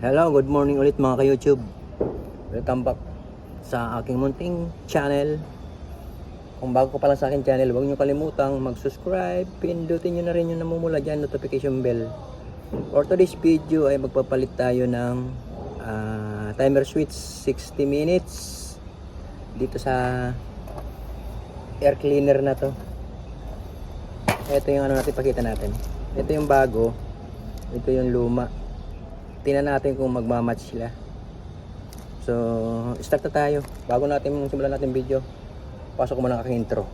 Hello, good morning ulit mga ka-YouTube. Welcome back sa aking munting channel. Kung bago ka pa lang sa aking channel, huwag nyo kalimutang mag-subscribe. Pindutin nyo na rin yung namumula dyan, notification bell. For today's video ay magpapalit tayo ng timer switch 60 minutes dito sa air cleaner na to. Ito yung ano natin, pakita natin. Ito yung bago, ito yung luma. Tingnan natin kung magmamatch sila. So, start na tayo. Bago natin simulan natin video, pasok ko muna ang aking intro.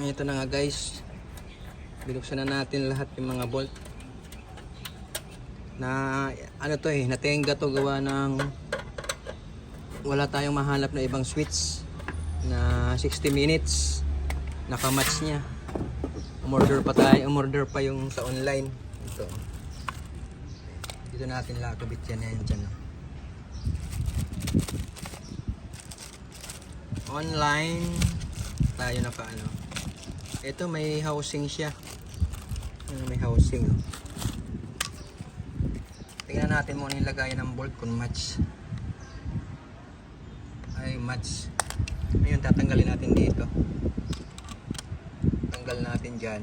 Ito na nga guys. Binuksan na natin lahat yung mga bolt. Na ano to natenga to gawa ng wala tayong mahanap na ibang switch na 60 minutes nakamatch niya. Umorder pa yung sa online. Ito dito natin lakabit yan dyan. Online tayo na paano. Ito may housing siya. May housing. Tingnan natin muna yung lagayan ng bolt kung match. Ay match. Ngayon tatanggalin natin dito. Tanggal natin dyan.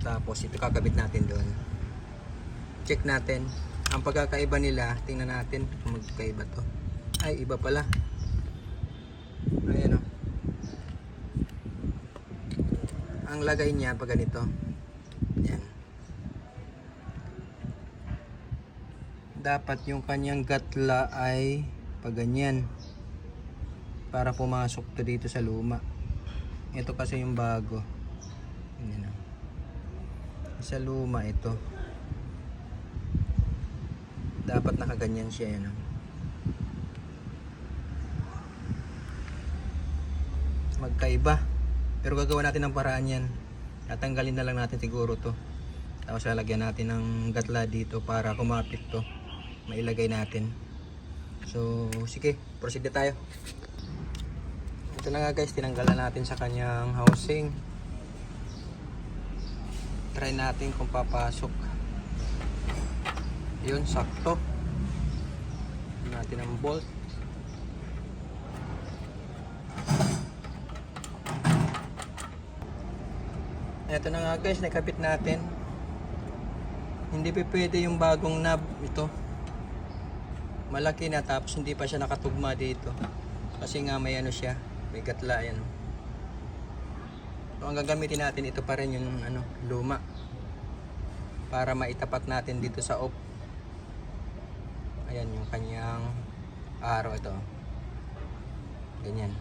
Tapos ito kakabit natin doon. Check natin. Ang pagkakaiba nila, tingnan natin kung magkaiba to. Ay iba pala. Ayan o. Ang lagay niya pag ganito. Yan. Dapat yung kanyang gatla ay pag ganyan para pumasok to dito sa luma. Ito kasi yung bago. Yan. Sa luma ito. Dapat nakaganyan siya yan. Magkaiba. Pero gagawa natin ng paraan yan. Tatanggalin na lang natin siguro to. Tapos lalagyan natin ng gatla dito para kumapit to. Mailagay natin. So, sige, proceed na tayo. Ito na nga guys, tinanggalan natin sa kanyang housing. Try natin kung papasok. Yun, sakto. Natin ang bolt. Ito na nga guys, nakapit natin. Hindi pa pwede yung bagong knob ito. Malaki na tapos hindi pa siya nakatugma dito. Kasi nga may ano siya, may gatla yan. So ang gagamitin natin ito pa rin yung luma. Para maitapat natin dito sa off. Ayan yung kanyang araw ito. Ganyan.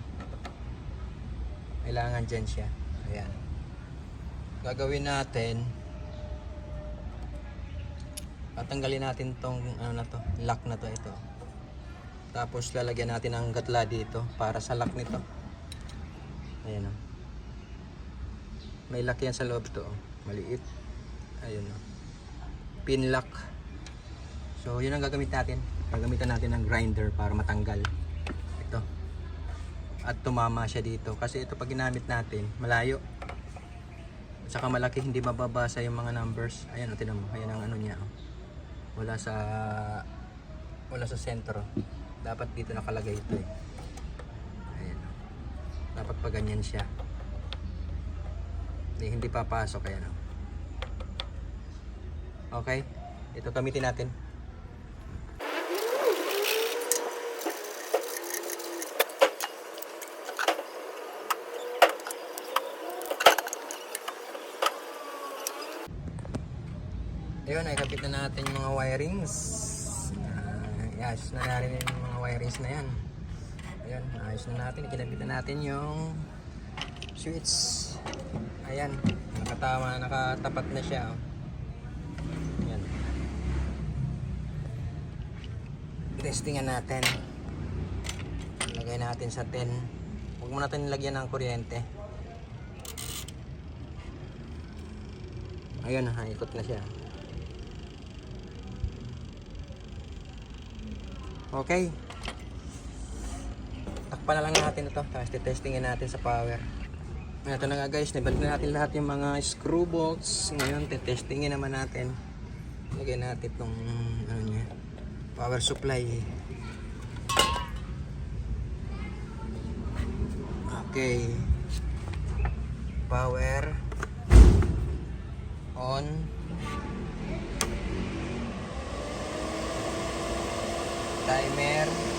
Kailangan dyan siya. Ayan. Gagawin natin, patanggalin natin tong lock na to ito. Tapos lalagyan natin ang gatla dito para sa lock nito. Ayan o. May lock yan sa loob to. Maliit. Ayun o. Pin lock. So yun ang gagamit natin. Gagamitan natin ng grinder para matanggal ito. At tumama siya dito. Kasi ito pag ginamit natin, malayo. At saka malaki, hindi mababasa yung mga numbers. Ayan o, tinan mo. Ayan ang niya. Wala sa sentro. Dapat dito nakalagay ito Ayan o. Dapat pa ganyan siya. Hindi papasok. Ayan o. Okay. Ito gamitin natin. Ayun, nakikapit na natin yung mga wirings. Ayos na natin yung mga wirings na yan. Ayun, ayos na natin. Ikinabit na natin yung switch. Ayan, nakatapat na siya. Ayan. Testingan natin. Lagay natin sa 10. Huwag mo natin nilagyan ng kuryente. Ayun, ikot na siya. Okay. Takpan na lang natin ito. Tapos testingin natin sa power. Ito na nga guys, nabalik na natin lahat yung mga screw bolts. Ngayon, testingin naman natin. Lagyan natin itong ano niya, power supply. Okay. Power on. Timer.